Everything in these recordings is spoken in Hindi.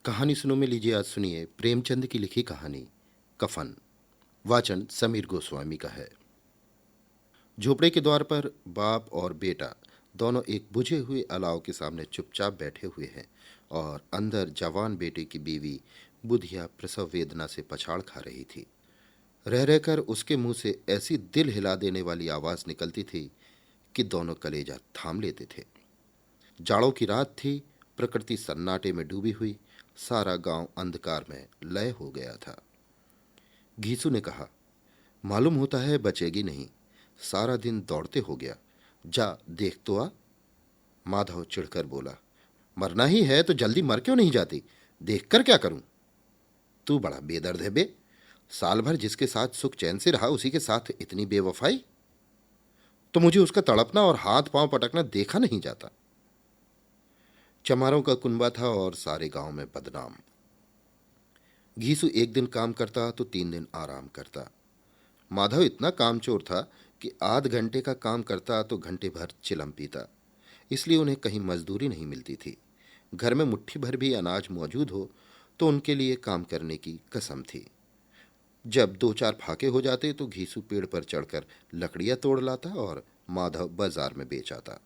कहानी सुनो में लीजिए, आज सुनिए प्रेमचंद की लिखी कहानी कफन। वाचन समीर गोस्वामी का है। झोपड़े के द्वार पर बाप और बेटा दोनों एक बुझे हुए अलाव के सामने चुपचाप बैठे हुए हैं और अंदर जवान बेटे की बीवी बुधिया प्रसव वेदना से पछाड़ खा रही थी। रह रहकर उसके मुंह से ऐसी दिल हिला देने वाली आवाज निकलती थी कि दोनों कलेजा थाम लेते थे। जाड़ों की रात थी। प्रकृति सन्नाटे में डूबी हुई। सारा गांव अंधकार में लय हो गया था। घीसू ने कहा, मालूम होता है बचेगी नहीं। सारा दिन दौड़ते हो गया। जा देख तो आ। माधव चिढ़कर बोला, मरना ही है तो जल्दी मर क्यों नहीं जाती? देखकर क्या करूं? तू बड़ा बेदर्द है बे। साल भर जिसके साथ सुख चैन से रहा उसी के साथ इतनी बेवफाई। तो मुझे उसका तड़पना और हाथ पांव पटकना देखा नहीं जाता। चमारों का कुनबा था और सारे गांव में बदनाम। घीसू एक दिन काम करता तो 3 दिन आराम करता। माधव इतना कामचोर था कि आध घंटे का काम करता तो घंटे भर चिलम पीता। इसलिए उन्हें कहीं मजदूरी नहीं मिलती थी। घर में मुट्ठी भर भी अनाज मौजूद हो तो उनके लिए काम करने की कसम थी। जब 2-4 फाके हो जाते तो घीसू पेड़ पर चढ़कर लकड़ियां तोड़ लाता और माधव बाजार में बेच आता।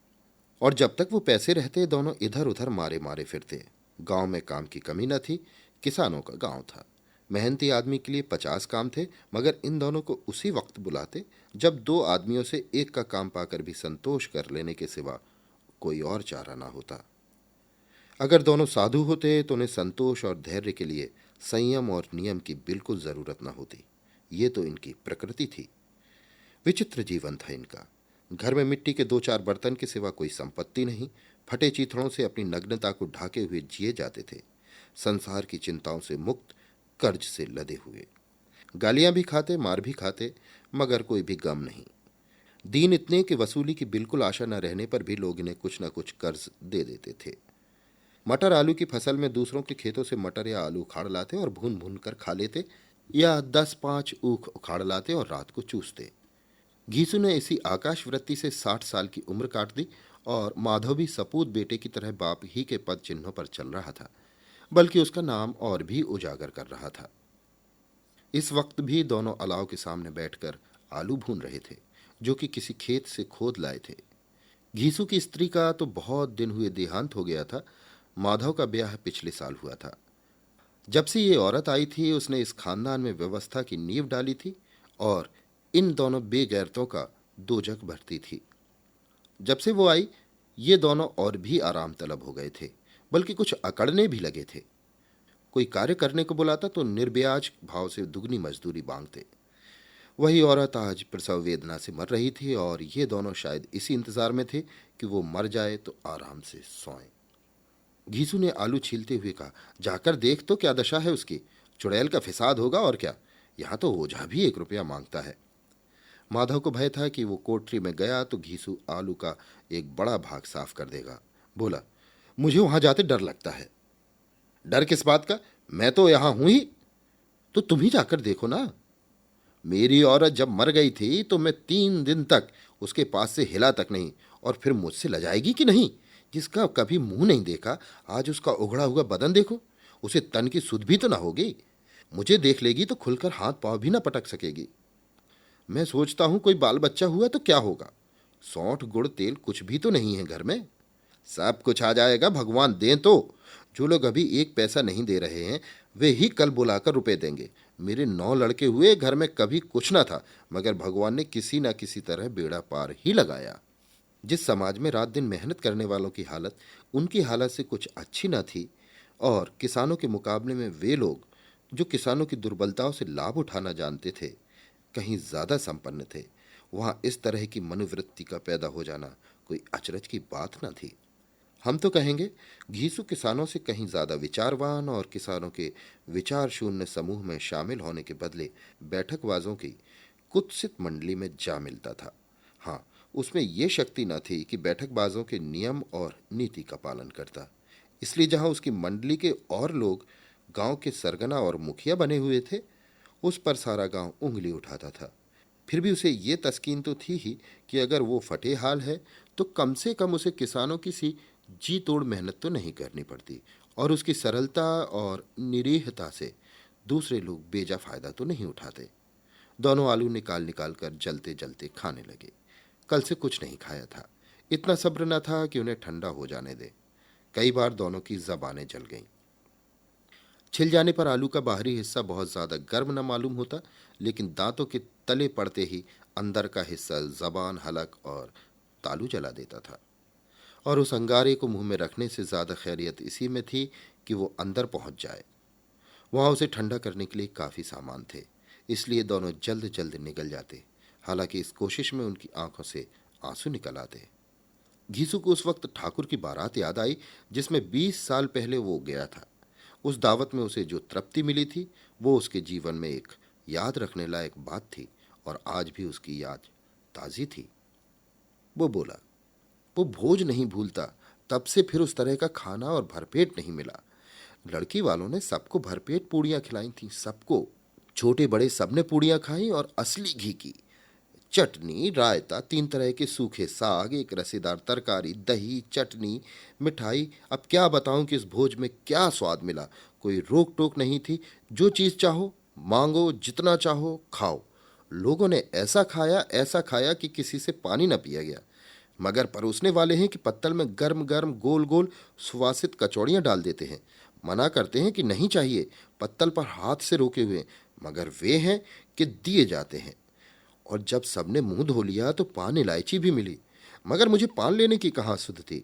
और जब तक वो पैसे रहते दोनों इधर उधर मारे मारे फिरते। गांव में काम की कमी न थी। किसानों का गांव था। मेहनती आदमी के लिए 50 काम थे, मगर इन दोनों को उसी वक्त बुलाते जब 2 आदमियों से एक का काम पाकर भी संतोष कर लेने के सिवा कोई और चारा ना होता। अगर दोनों साधु होते तो उन्हें संतोष और धैर्य के लिए संयम और नियम की बिल्कुल जरूरत न होती। ये तो इनकी प्रकृति थी। विचित्र जीवन था इनका। घर में मिट्टी के 2-4 बर्तन के सिवा कोई संपत्ति नहीं। फटे चीथड़ों से अपनी नग्नता को ढाके हुए जिए जाते थे। संसार की चिंताओं से मुक्त, कर्ज से लदे हुए। गालियां भी खाते, मार भी खाते, मगर कोई भी गम नहीं। दीन इतने कि वसूली की बिल्कुल आशा न रहने पर भी लोग इन्हें कुछ न कुछ कर्ज दे देते थे। मटर आलू की फसल में दूसरों के खेतों से मटर या आलू उखाड़ लाते और भून भून कर खा लेते, या 10-5 ऊख उखाड़ लाते और रात को चूसते। घीसू ने इसी आकाश वृत्ति से 60 साल की उम्र काट दी और माधव भी सपूत बेटे की तरह बाप ही के पद चिन्हों पर चल रहा था, बल्कि उसका नाम और भी उजागर कर रहा था। इस वक्त भी दोनों अलाव के सामने बैठकर आलू भून रहे थे, जो कि किसी खेत से खोद लाए थे। घीसू की स्त्री का तो बहुत दिन हुए देहांत हो गया था। माधव का ब्याह पिछले साल हुआ था। जब से ये औरत आई थी उसने इस खानदान में व्यवस्था की नींव डाली थी और इन दोनों बेगैरतों का दोजक भरती थी। जब से वो आई ये दोनों और भी आराम तलब हो गए थे, बल्कि कुछ अकड़ने भी लगे थे। कोई कार्य करने को बुलाता तो निर्ब्याज भाव से दुगनी मजदूरी मांगते। वही औरत आज प्रसव वेदना से मर रही थी और ये दोनों शायद इसी इंतजार में थे कि वो मर जाए तो आराम से सोएं। घीसू ने आलू छीलते हुए कहा, जाकर देख तो क्या दशा है उसकी। चुड़ैल का फिसाद होगा और क्या। यहां तो ओझा भी 1 रुपया मांगता है। माधव को भय था कि वो कोठरी में गया तो घीसू आलू का एक बड़ा भाग साफ कर देगा। बोला, मुझे वहां जाते डर लगता है। डर किस बात का? मैं तो यहां हूं ही। तो तुम ही जाकर देखो ना। मेरी औरत जब मर गई थी तो मैं 3 दिन तक उसके पास से हिला तक नहीं, और फिर मुझसे लजाएगी कि नहीं? जिसका कभी मुंह नहीं देखा, आज उसका उघड़ा हुआ बदन देखो। उसे तन की सुध भी तो ना होगी। मुझे देख लेगी तो खुलकर हाथ पांव भी ना पटक सकेगी। मैं सोचता हूं कोई बाल बच्चा हुआ तो क्या होगा। सौंठ गुड़ तेल कुछ भी तो नहीं है घर में। सब कुछ आ जाएगा, भगवान दें तो। जो लोग अभी 1 पैसा नहीं दे रहे हैं वे ही कल बुलाकर रुपए देंगे। मेरे 9 लड़के हुए, घर में कभी कुछ ना था, मगर भगवान ने किसी ना किसी तरह बेड़ा पार ही लगाया। जिस समाज में रात दिन मेहनत करने वालों की हालत उनकी हालत से कुछ अच्छी न थी, और किसानों के मुकाबले में वे लोग जो किसानों की दुर्बलताओं से लाभ उठाना जानते थे कहीं ज्यादा संपन्न थे, वहां इस तरह की मनोवृत्ति का पैदा हो जाना कोई अचरज की बात न थी। हम तो कहेंगे घीसू किसानों से कहीं ज्यादा विचारवान और किसानों के विचार शून्य समूह में शामिल होने के बदले बैठकबाजों की कुत्सित मंडली में जा मिलता था। हाँ, उसमें यह शक्ति न थी कि बैठकबाजों के नियम और नीति का पालन करता। इसलिए जहां उसकी मंडली के और लोग गांव के सरगना और मुखिया बने हुए थे, उस पर सारा गांव उंगली उठाता था। फिर भी उसे ये तस्कीन तो थी ही कि अगर वो फटे हाल है तो कम से कम उसे किसानों की सी जी तोड़ मेहनत तो नहीं करनी पड़ती, और उसकी सरलता और निरीहता से दूसरे लोग बेजा फायदा तो नहीं उठाते। दोनों आलू निकाल निकाल कर जलते जलते खाने लगे। कल से कुछ नहीं खाया था। इतना सब्र न था कि उन्हें ठंडा हो जाने दे। कई बार दोनों की जबानें जल गईं। छिल जाने पर आलू का बाहरी हिस्सा बहुत ज्यादा गर्म न मालूम होता, लेकिन दांतों के तले पड़ते ही अंदर का हिस्सा जबान, हलक और तालू जला देता था। और उस अंगारे को मुंह में रखने से ज्यादा खैरियत इसी में थी कि वो अंदर पहुंच जाए। वहां उसे ठंडा करने के लिए काफी सामान थे, इसलिए दोनों जल्द जल्द निकल जाते। हालांकि इस कोशिश में उनकी आंखों से आंसू निकल आते। घीसू को उस वक्त ठाकुर की बारात याद आई, जिसमें 20 साल पहले वो गया था। उस दावत में उसे जो तृप्ति मिली थी, वो उसके जीवन में एक याद रखने लायक बात थी, और आज भी उसकी याद ताजी थी। वो बोला, वो भोज नहीं भूलता। तब से फिर उस तरह का खाना और भरपेट नहीं मिला। लड़की वालों ने सबको भरपेट पूड़ियां खिलाई थी, सबको। छोटे बड़े सबने पूड़ियां खाई, और असली घी की। चटनी, रायता, 3 तरह के सूखे साग, एक रसेदार तरकारी, दही, चटनी, मिठाई। अब क्या बताऊं कि इस भोज में क्या स्वाद मिला। कोई रोक टोक नहीं थी। जो चीज चाहो मांगो, जितना चाहो खाओ। लोगों ने ऐसा खाया कि किसी से पानी न पिया गया। मगर परोसने वाले हैं कि पत्तल में गर्म गर्म गोल गोल सुवासित कचौड़ियां डाल देते हैं। मना करते हैं कि नहीं चाहिए, पत्तल पर हाथ से रोके हुए, मगर वे हैं कि दिए जाते हैं। और जब सबने मुंह धो लिया तो पान इलायची भी मिली, मगर मुझे पान लेने की कहाँ सुध थी।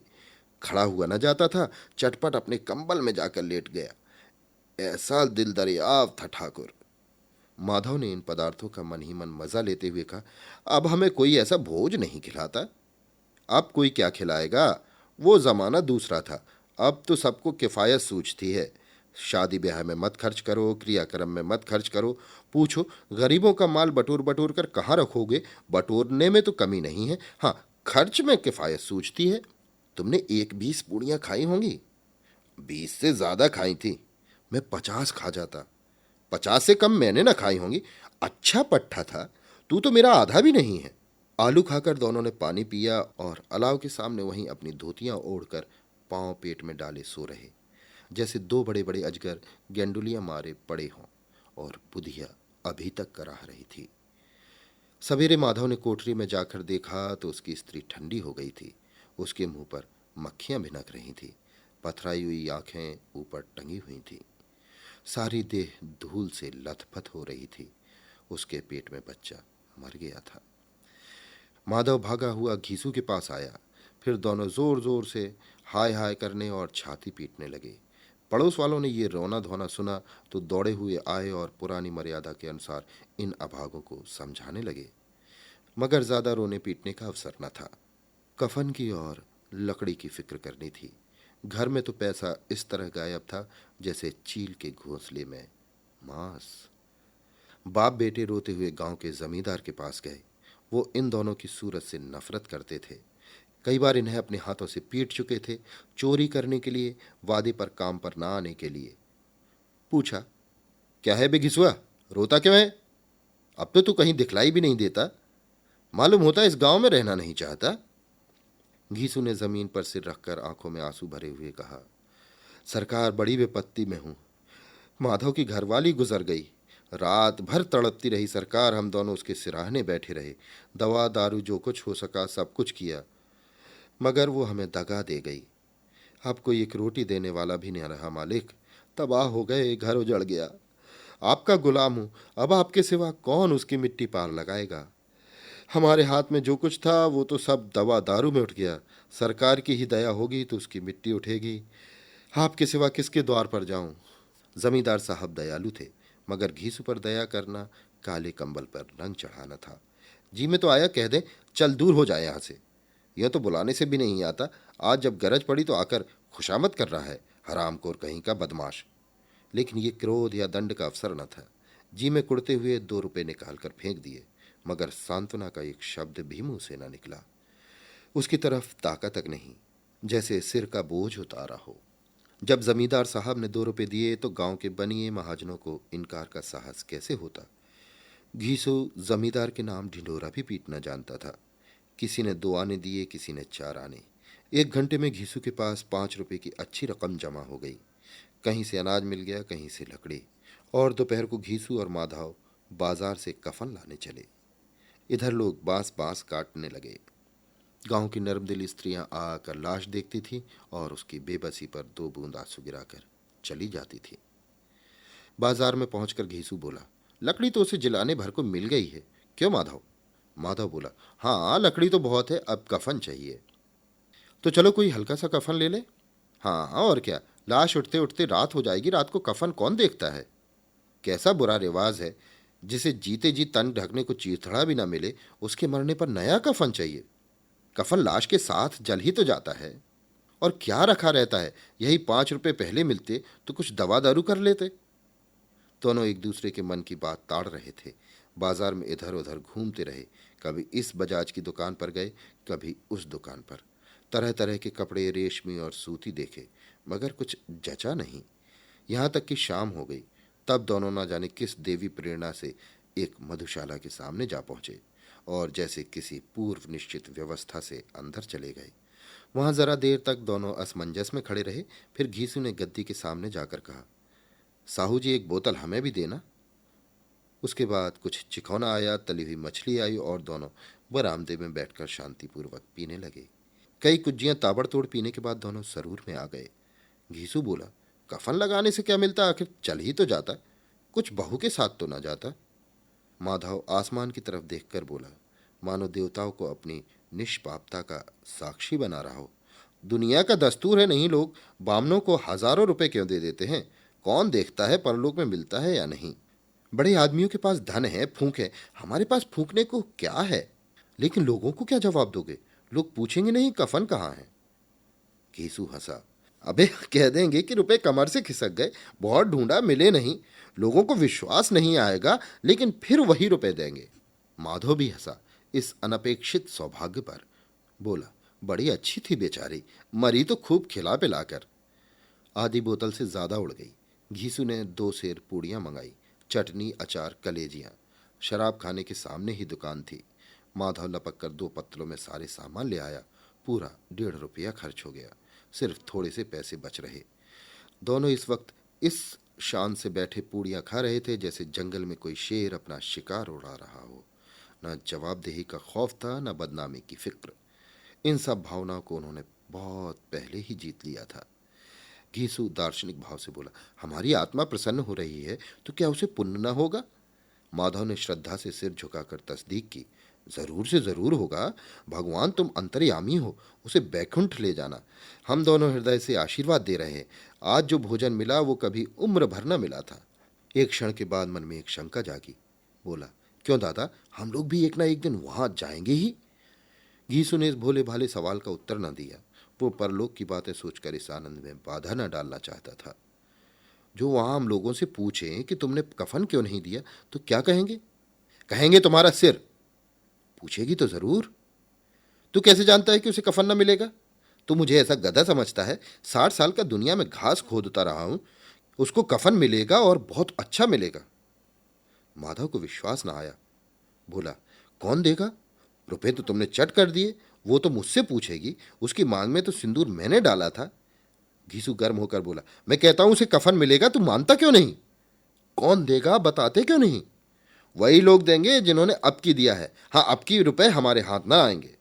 खड़ा हुआ न जाता था, चटपट अपने कंबल में जाकर लेट गया। ऐसा दिल दरियाव था ठाकुर। माधव ने इन पदार्थों का मन ही मन मजा लेते हुए कहा, अब हमें कोई ऐसा भोज नहीं खिलाता। अब कोई क्या खिलाएगा। वो जमाना दूसरा था। अब तो सबको किफायत सूझती है। शादी ब्याह में मत खर्च करो, क्रियाक्रम में मत खर्च करो। पूछो, गरीबों का माल बटोर बटोर कर कहाँ रखोगे। बटोरने में तो कमी नहीं है, हाँ, खर्च में किफायत सूझती है। तुमने 20 पूड़ियां खाई होंगी। 20 से ज्यादा खाई थी। मैं 50 खा जाता। 50 से कम मैंने ना खाई होंगी। अच्छा पट्टा था। तू तो मेरा आधा भी नहीं है। आलू खाकर दोनों ने पानी पिया, और अलाव के सामने वहीं अपनी धोतियां ओढ़कर पांव पेट में डाले सो रहे, जैसे दो बड़े बड़े अजगर गेंडुलियां मारे पड़े हों। और बुधिया अभी तक कराह रही थी। सवेरे माधव ने कोठरी में जाकर देखा तो उसकी स्त्री ठंडी हो गई थी। उसके मुंह पर मक्खियां भिनक रही थी। पथराई हुई आंखें ऊपर टंगी हुई थी। सारी देह धूल से लथपथ हो रही थी। उसके पेट में बच्चा मर गया था। माधव भागा हुआ घीसू के पास आया। फिर दोनों जोर जोर से हाय हाय करने और छाती पीटने लगे। पड़ोस वालों ने ये रोना धोना सुना तो दौड़े हुए आए और पुरानी मर्यादा के अनुसार इन अभागों को समझाने लगे। मगर ज्यादा रोने पीटने का अवसर न था। कफन की और लकड़ी की फिक्र करनी थी। घर में तो पैसा इस तरह गायब था जैसे चील के घोंसले में मांस। बाप बेटे रोते हुए गांव के जमींदार के पास गए। वो इन दोनों की सूरत से नफरत करते थे। कई बार इन्हें अपने हाथों से पीट चुके थे, चोरी करने के लिए, वादे पर काम पर ना आने के लिए। पूछा, क्या है बे घिसुआ, रोता क्यों है। अब तो तू कहीं दिखलाई भी नहीं देता। मालूम होता इस गांव में रहना नहीं चाहता। घीसू ने जमीन पर सिर रखकर आंखों में आंसू भरे हुए कहा, सरकार, बड़ी विपत्ति में हूं। माधव की घरवाली गुजर गई। रात भर तड़पती रही सरकार। हम दोनों उसके सिराहने बैठे रहे। दवा दारू जो कुछ हो सका सब कुछ किया, मगर वो हमें दगा दे गई। अब कोई एक रोटी देने वाला भी नहीं रहा मालिक। तबाह हो गए, घर उजड़ गया। आपका गुलाम हूं। अब आपके सिवा कौन उसकी मिट्टी पार लगाएगा। हमारे हाथ में जो कुछ था वो तो सब दवा दारू में उठ गया। सरकार की ही दया होगी तो उसकी मिट्टी उठेगी। आपके सिवा किसके द्वार पर जाऊं। जमींदार साहब दयालु थे, मगर घीसू पर दया करना काले कंबल पर रंग चढ़ाना था। जी में तो आया कह दें, चल दूर हो जाए यहां से। यह तो बुलाने से भी नहीं आता। आज जब गरज पड़ी तो आकर खुशामद कर रहा है, हरामखोर कहीं का बदमाश। लेकिन ये क्रोध या दंड का अवसर न था। जी में कुड़ते हुए 2 रुपए निकालकर फेंक दिए, मगर सांत्वना का एक शब्द भी मुंह से न निकला। उसकी तरफ ताका तक नहीं, जैसे सिर का बोझ उतारा हो। जब जमींदार साहब ने 2 रुपए दिए तो गांव के बनिए महाजनों को इनकार का साहस कैसे होता। घीसू जमींदार के नाम ढिंढोरा भी पीटना जानता था। किसी ने 2 आने दिए, किसी ने 4 आने। 1 घंटे में घीसू के पास 5 रुपए की अच्छी रकम जमा हो गई। कहीं से अनाज मिल गया, कहीं से लकड़ी। और दोपहर को घीसू और माधव बाजार से कफन लाने चले। इधर लोग बांस बांस काटने लगे। गांव की नर्मदिली स्त्रियां आकर लाश देखती थीं और उसकी बेबसी पर दो बूंद आंसू गिराकर चली जाती थी। बाजार में पहुंचकर घीसू बोला, लकड़ी तो उसे जलाने भर को मिल गई है, क्यों माधव? माधव बोला, हाँ लकड़ी तो बहुत है, अब कफन चाहिए। तो चलो कोई हल्का सा कफन ले ले। हाँ और क्या, लाश उठते उठते रात हो जाएगी, रात को कफन कौन देखता है? कैसा बुरा रिवाज है, जिसे जीते जी तन ढकने को चीथड़ा भी ना मिले, उसके मरने पर नया कफन चाहिए। कफन लाश के साथ जल ही तो जाता है। और क्या रखा रहता है, यही 5 रुपए पहले मिलते तो कुछ दवा दारू कर लेते। दोनों एक दूसरे के मन की बात ताड़ रहे थे। बाजार में इधर उधर घूमते रहे। कभी इस बजाज की दुकान पर गए, कभी उस दुकान पर। तरह तरह के कपड़े रेशमी और सूती देखे, मगर कुछ जचा नहीं। यहाँ तक कि शाम हो गई। तब दोनों न जाने किस देवी प्रेरणा से एक मधुशाला के सामने जा पहुंचे और जैसे किसी पूर्व निश्चित व्यवस्था से अंदर चले गए। वहां जरा देर तक दोनों असमंजस में खड़े रहे। फिर घीसू ने गद्दी के सामने जाकर कहा, साहू जी एक बोतल हमें भी देना। उसके बाद कुछ चिखौना आया, तली हुई मछली आई और दोनों बरामदे में बैठकर शांतिपूर्वक पीने लगे। कई कुज्जियां ताबड़तोड़ पीने के बाद दोनों सरूर में आ गए। घीसू बोला, कफन लगाने से क्या मिलता, आखिर चल ही तो जाता, कुछ बहू के साथ तो ना जाता। माधव आसमान की तरफ देखकर बोला, मानो देवताओं को अपनी निष्पापता का साक्षी बना रहा हो। दुनिया का दस्तूर है, नहीं लोग बामनों को हजारों रुपए क्यों दे देते हैं? कौन देखता है परलोक में मिलता है या नहीं? बड़े आदमियों के पास धन है, फूंक है, हमारे पास फूंकने को क्या है? लेकिन लोगों को क्या जवाब दोगे? लोग पूछेंगे नहीं कफन कहाँ है। केसू हंसा, अबे कह देंगे कि रुपए कमर से खिसक गए, बहुत ढूंढा मिले नहीं। लोगों को विश्वास नहीं आएगा, लेकिन फिर वही रुपए देंगे। माधव भी हंसा इस अनपेक्षित सौभाग्य पर। बोला, बड़ी अच्छी थी बेचारी, मरी तो खूब खिला पिलाकर। आधी बोतल से ज्यादा उड़ गई। घीसू ने 2 सेर पूड़ियां मंगाई, चटनी अचार कलेजियां। शराब खाने के सामने ही दुकान थी। माधव लपक कर 2 पत्तलों में सारे सामान ले आया। पूरा 1.5 रुपया खर्च हो गया। सिर्फ थोड़े से पैसे बच रहे। दोनों इस वक्त इस शान से बैठे पूड़ियां खा रहे थे जैसे जंगल में कोई शेर अपना शिकार उड़ा रहा हो। न जवाबदेही का खौफ था, न बदनामी की फिक्र। इन सब भावनाओं को उन्होंने बहुत पहले ही जीत लिया था। घीसू दार्शनिक भाव से बोला, हमारी आत्मा प्रसन्न हो रही है तो क्या उसे पुण्य न होगा? माधव ने श्रद्धा से सिर झुकाकर तस्दीक की, जरूर से जरूर होगा। भगवान तुम अंतर्यामी हो, उसे बैकुंठ ले जाना। हम दोनों हृदय से आशीर्वाद दे रहे हैं। आज जो भोजन मिला वो कभी उम्र भर न मिला था। एक क्षण के बाद मन में एक शंका जागी। बोला, क्यों दादा, हम लोग भी एक ना एक दिन वहां जाएंगे ही? घीसू ने इस भोले भाले सवाल का उत्तर न दिया। वो परलोक की बातें सोचकर इस आनंद में बाधा न डालना चाहता था। जो वहां हम लोगों से पूछें कि तुमने कफन क्यों नहीं दिया तो क्या कहेंगे? कहेंगे तुम्हारा सिर। पूछेगी तो जरूर। तू कैसे जानता है कि उसे कफन न मिलेगा? तू मुझे ऐसा गधा समझता है? 60 साल का दुनिया में घास खोदता रहा हूं, उसको कफन मिलेगा और बहुत अच्छा मिलेगा। माधव को विश्वास न आया। बोला, कौन देगा? रुपए तो तुमने चट कर दिए, वो तो मुझसे पूछेगी। उसकी मांग में तो सिंदूर मैंने डाला था। घीसू गर्म होकर बोला, मैं कहता हूं उसे कफन मिलेगा, तू मानता क्यों नहीं? कौन देगा, बताते क्यों नहीं? वही लोग देंगे जिन्होंने अब की दिया है। हाँ, अब की रुपए हमारे हाथ ना आएंगे।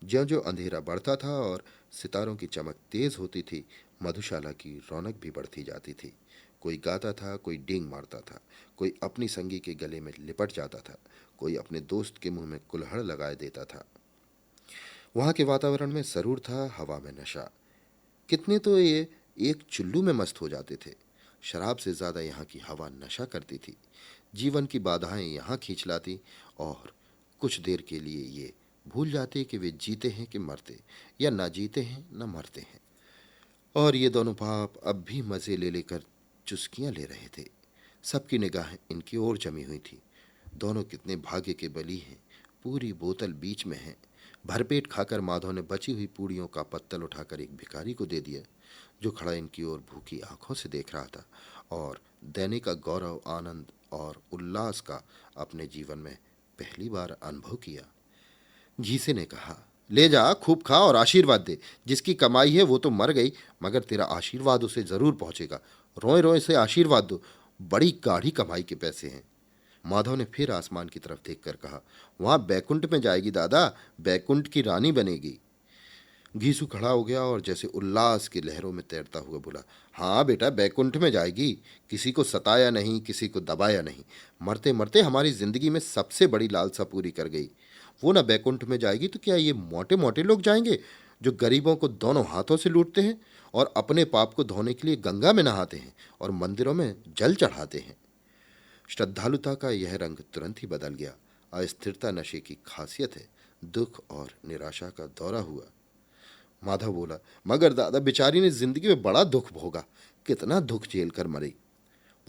ज्यों ज्यों अंधेरा बढ़ता था और सितारों की चमक तेज होती थी, मधुशाला की रौनक भी बढ़ती जाती थी। कोई गाता था, कोई डींग मारता था, कोई अपनी संगी के गले में लिपट जाता था, कोई अपने दोस्त के मुंह में कुल्हड़ लगाए देता था। वहां के वातावरण में सरूर था, हवा में नशा। कितने तो ये एक चुल्लू में मस्त हो जाते थे। शराब से ज्यादा यहाँ की हवा नशा करती थी। जीवन की बाधाएं यहाँ खींच लाती और कुछ देर के लिए ये भूल जाते कि वे जीते हैं कि मरते, या ना जीते हैं ना मरते हैं। और ये दोनों बाप अब भी मजे ले लेकर चुस्कियां ले रहे थे। सबकी निगाहें इनकी ओर जमी हुई थी। दोनों कितने भाग्य के बली हैं। पूरी बोतल बीच में है। भरपेट खाकर माधव ने बची हुई पूड़ियों का पत्तल उठाकर एक भिखारी को दे दिया, जो खड़ा इनकी ओर भूखी आंखों से देख रहा था और देने का गौरव, आनंद और उल्लास का अपने जीवन में पहली बार अनुभव किया। घीसे ने कहा, ले जा, खूब खा और आशीर्वाद दे। जिसकी कमाई है वो तो मर गई, मगर तेरा आशीर्वाद उसे जरूर पहुंचेगा। रोए रोए से आशीर्वाद दो, बड़ी गाढ़ी कमाई के पैसे हैं। माधव ने फिर आसमान की तरफ देखकर कहा, वहां बैकुंठ में जाएगी दादा, बैकुंठ की रानी बनेगी। घीसू खड़ा हो गया और जैसे उल्लास की लहरों में तैरता हुआ बोला, हाँ बेटा, बैकुंठ में जाएगी। किसी को सताया नहीं, किसी को दबाया नहीं, मरते मरते हमारी जिंदगी में सबसे बड़ी लालसा पूरी कर गई। वो ना बैकुंठ में जाएगी तो क्या ये मोटे मोटे लोग जाएंगे, जो गरीबों को दोनों हाथों से लूटते हैं और अपने पाप को धोने के लिए गंगा में नहाते हैं और मंदिरों में जल चढ़ाते हैं। श्रद्धालुता का यह रंग तुरंत ही बदल गया। अस्थिरता नशे की खासियत है। दुख और निराशा का दौरा हुआ। माधव बोला, मगर दादा, बेचारी ने जिंदगी में बड़ा दुख भोगा, कितना दुख झेल कर मरी।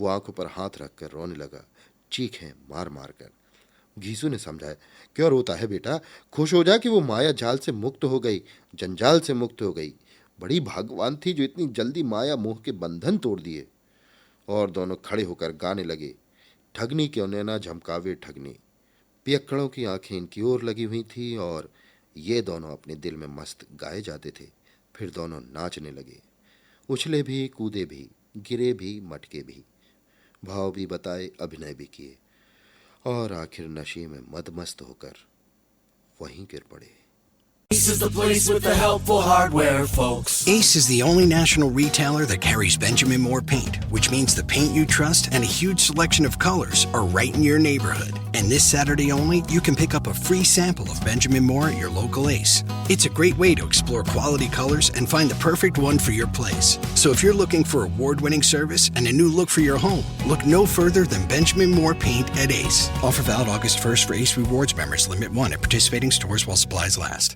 वो आंखों पर हाथ रखकर रोने लगा, चीखें मार मार कर। घीसू ने समझाया, क्यों रोता है बेटा, खुश हो जा कि वो माया जाल से मुक्त हो गई, जंजाल से मुक्त हो गई। बड़ी भाग्यवान थी जो इतनी जल्दी माया मोह के बंधन तोड़ दिए। और दोनों खड़े होकर गाने लगे, ठगनी क्यों नैना झमकावे ठगनी। पियक्कड़ों की आंखें इनकी ओर लगी हुई थी और ये दोनों अपने दिल में मस्त गाए जाते थे। फिर दोनों नाचने लगे, उछले भी, कूदे भी, गिरे भी, मटके भी, भाव भी बताए, अभिनय भी किए और आखिर नशे में मदमस्त होकर वहीं गिर पड़े। Ace is the place with the helpful hardware, folks. Ace is the only national retailer that carries Benjamin Moore paint, which means the paint you trust and a huge selection of colors are right in your neighborhood. And this Saturday only, you can pick up a free sample of Benjamin Moore at your local Ace. It's a great way to explore quality colors and find the perfect one for your place. So if you're looking for award-winning service and a new look for your home, look no further than Benjamin Moore paint at Ace. Offer valid August 1st for Ace Rewards members. Limit 1 at participating stores while supplies last.